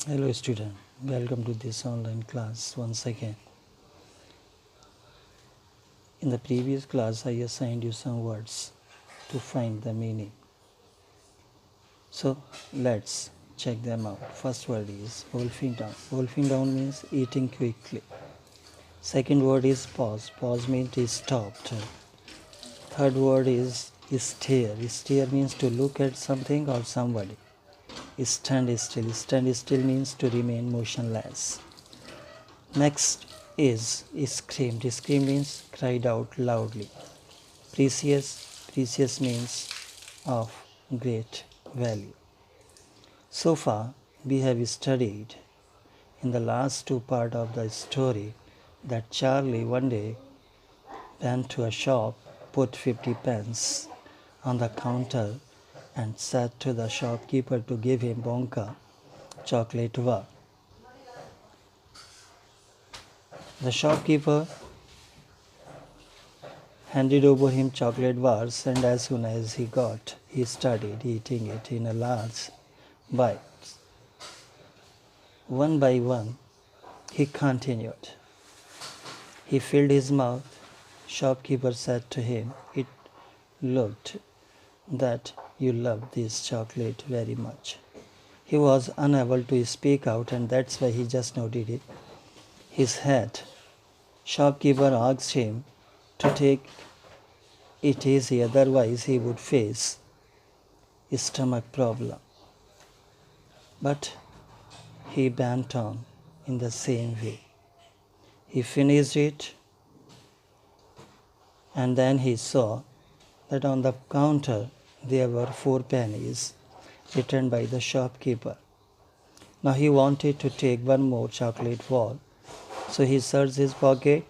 Hello student, welcome to this online class once again. In the previous class I assigned you some words to find the meaning. So let's check them out. First word is wolfing down. Wolfing down means eating quickly. Second word is pause. Pause means is stopped. Third word is stare. Stare means to look at something or somebody. Stand still. Stand still means to remain motionless. Next is screamed. Scream means cried out loudly. Precious. Precious means of great value. So far, we have studied in the last two parts of the story that Charlie one day went to a shop, put 50 pence on the counter, and said to the shopkeeper to give him Bonka chocolate bar. The shopkeeper handed over him chocolate bars, and as soon as he started eating it in a large bites. One by one, he continued. He filled his mouth. Shopkeeper said to him, "It looked that you love this chocolate very much." He was unable to speak out, and that's why he just nodded his head. Shopkeeper asked him to take it easy, otherwise he would face a stomach problem. But he went on in the same way. He finished it, and then he saw that on the counter there were 4 pennies returned by the shopkeeper. Now he wanted to take one more chocolate ball, so he searched his pocket,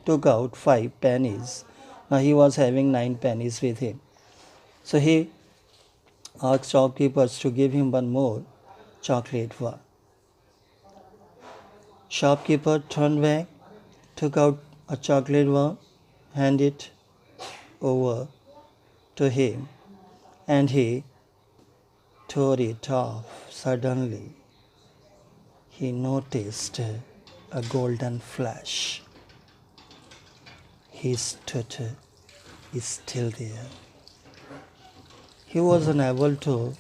took out 5 pennies. Now he was having 9 pennies with him. So he asked shopkeepers to give him one more chocolate bar. Shopkeeper turned back, took out a chocolate bar, handed it over to him, and he tore it off. Suddenly, he noticed a golden flash. He stood still there. He was unable to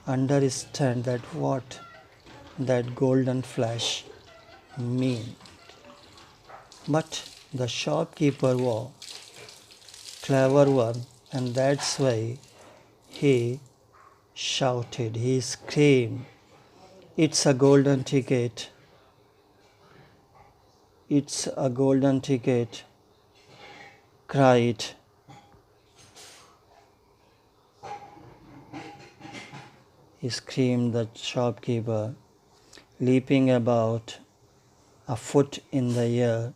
understand what that golden flash meant. But the shopkeeper was clever one, and that's why he shouted, he screamed, "It's a golden ticket! It's a golden ticket!" cried screamed the shopkeeper, leaping about a foot in the air.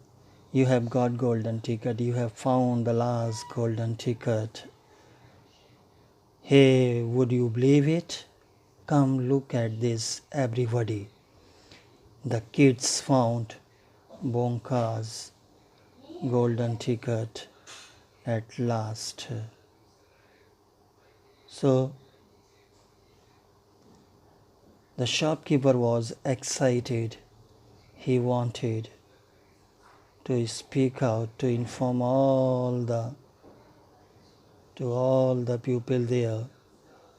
"You have got golden ticket. You have found the last golden ticket. Hey, would you believe it? Come look at this, everybody. The kids found Bonka's golden ticket at last." So the shopkeeper was excited. He wanted to speak out, to inform all the people there,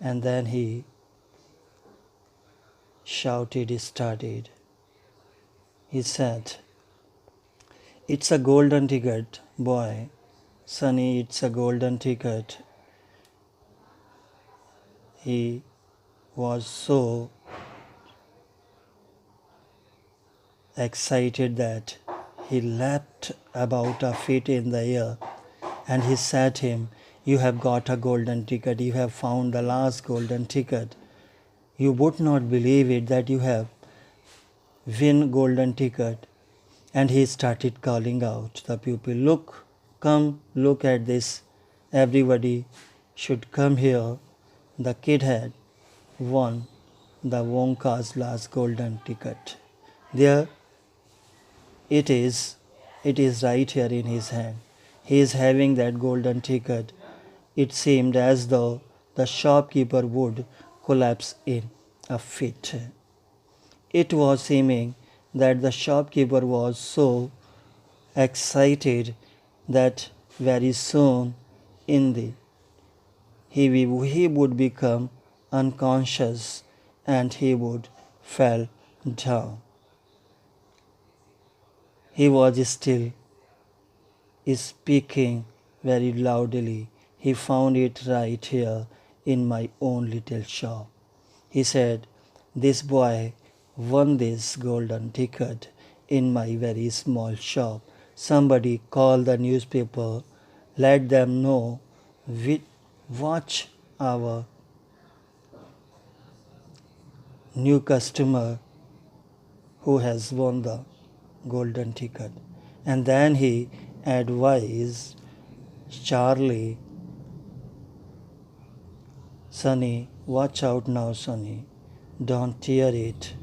and then he started. He said, "It's a golden ticket, boy. Sonny, it's a golden ticket." He was so excited that he leapt about a feet in the air, and he said to him, "You have got a golden ticket. You have found the last golden ticket. You would not believe it that you have win golden ticket." And he started calling out the pupil, "Look, come look at this. Everybody should come here. The kid had won the Wonka's last golden ticket. There it is right here in his hand. He is having that golden ticket." It seemed as though the shopkeeper would collapsed in a fit. It was seeming that the shopkeeper was so excited that very soon in the he would become unconscious and he would fall down. He was still speaking very loudly. He found it right here in my own little shop. He said, "This boy won this golden ticket in my very small shop. Somebody call the newspaper, let them know, watch our new customer who has won the golden ticket." And then he advised Charlie, "Sonny, watch out now, Sonny. Don't tear it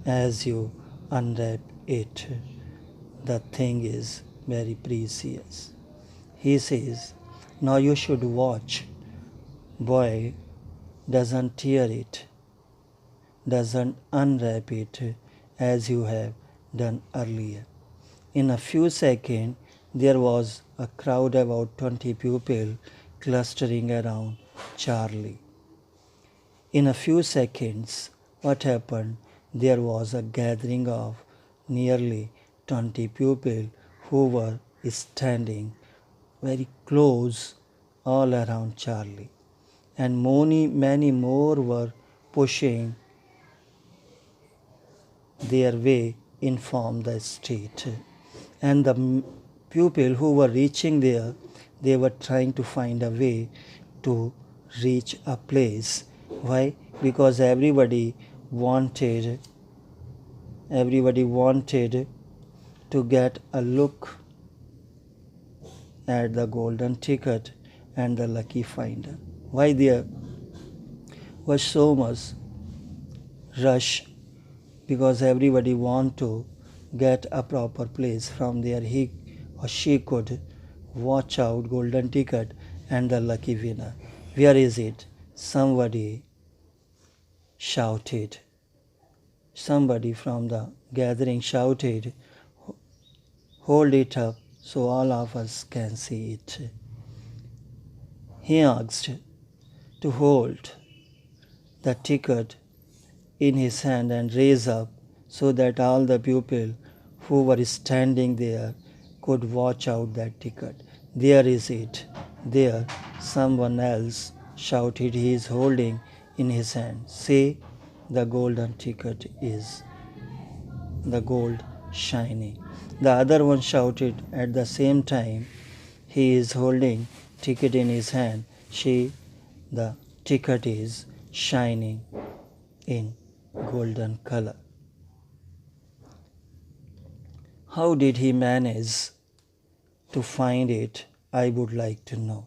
as you unwrap it. The thing is very precious." He says, "Now you should watch. Boy doesn't tear it, doesn't unwrap it as you have done earlier." In a few seconds, there was a crowd about 20 people clustering around Charlie. In a few seconds, what happened? There was a gathering of nearly 20 people who were standing very close all around Charlie, and many more were pushing their way in from the street. And the people who were reaching there, they were trying to find a way to reach a place. Why? Because everybody wanted to get a look at the golden ticket and the lucky finder. Why there was so much rush? Because everybody want to get a proper place from there he or she could watch out golden ticket and the lucky winner. Where is it? Somebody shouted. Somebody from the gathering shouted, "Hold it up so all of us can see it." He asked to hold the ticket in his hand and raise up so that all the people who were standing there could watch out that ticket. "There is it. There," someone else shouted. "He is holding in his hand. See, the golden ticket is the gold shining." The other one shouted at the same time, "He is holding ticket in his hand. See, the ticket is shining in golden color." How did he manage to find it? I would like to know.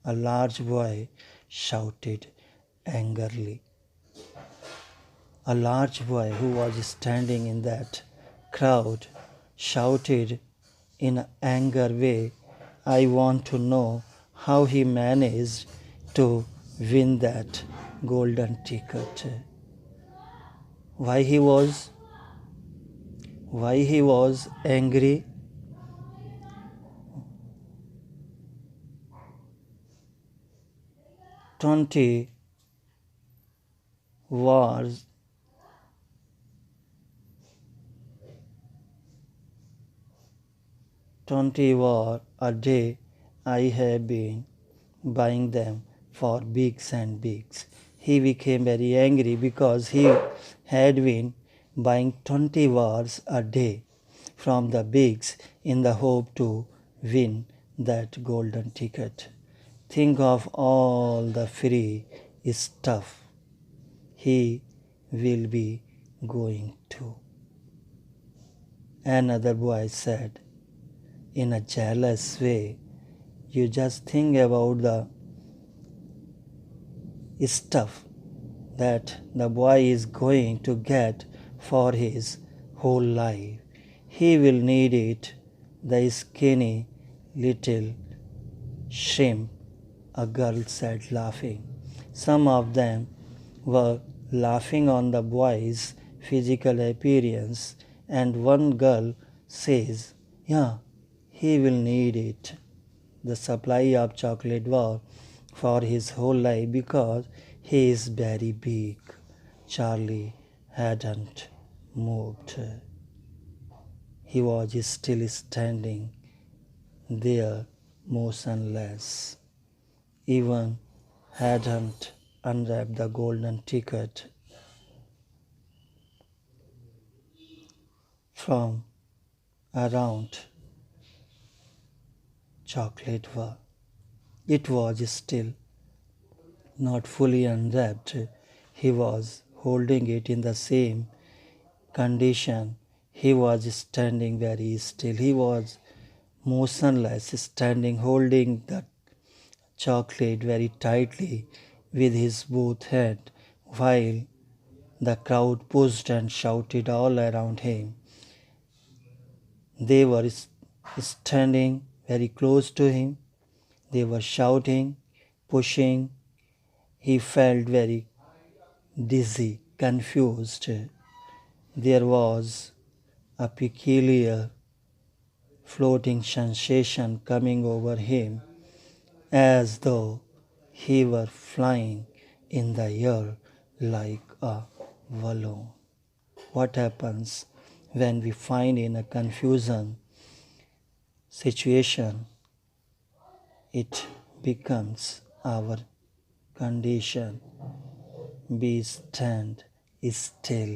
A large boy shouted angrily. A large boy who was standing in that crowd shouted in an anger way, "I want to know how he managed to win that golden ticket." Why he was angry? 20 wars 20 war a day I have been buying them for bigs and bigs. He became very angry because he had been buying 20 wars a day from the bigs in the hope to win that golden ticket. Think of all the free stuff he will be going to. Another boy said in a jealous way, "You just think about the stuff that the boy is going to get for his whole life. He will need it." The skinny little shrimp, a girl said, laughing. Some of them were laughing on the boy's physical appearance, and one girl says, "Yeah, he will need it." The supply of chocolate was for his whole life because he is very big. Charlie hadn't moved. He was still standing there, motionless. Even hadn't unwrapped the golden ticket from around chocolate bar. It was still not fully unwrapped. He was holding it in the same condition. He was standing very still. He was motionless, standing, holding the chocolate very tightly with his both hands, while the crowd pushed and shouted all around him. They were standing very close to him. They were shouting, pushing. He felt very dizzy, confused. There was a peculiar floating sensation coming over him, as though he were flying in the air like a balloon. What happens when we find in a confusion situation? It becomes our condition. We stand still,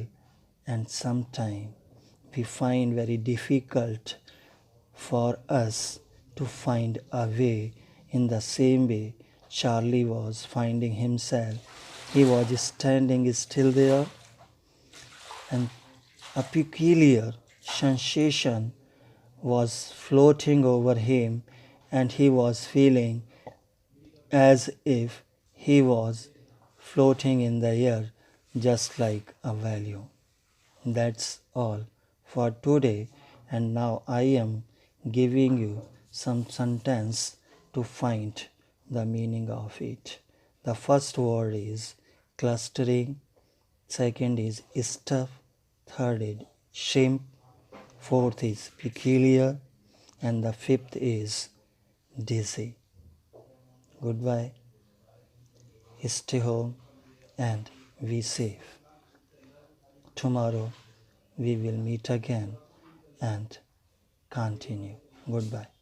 and sometimes we find very difficult for us to find a way. In the same way, Charlie was finding himself. He was standing still there, and a peculiar sensation was floating over him, and he was feeling as if he was floating in the air just like a balloon. That's all for today, and now I am giving you some sentence to find the meaning of it. The first word is clustering, second is stuff, third is shrimp, fourth is peculiar, and the fifth is dizzy. Goodbye, stay home, and be safe. Tomorrow we will meet again and continue. Goodbye.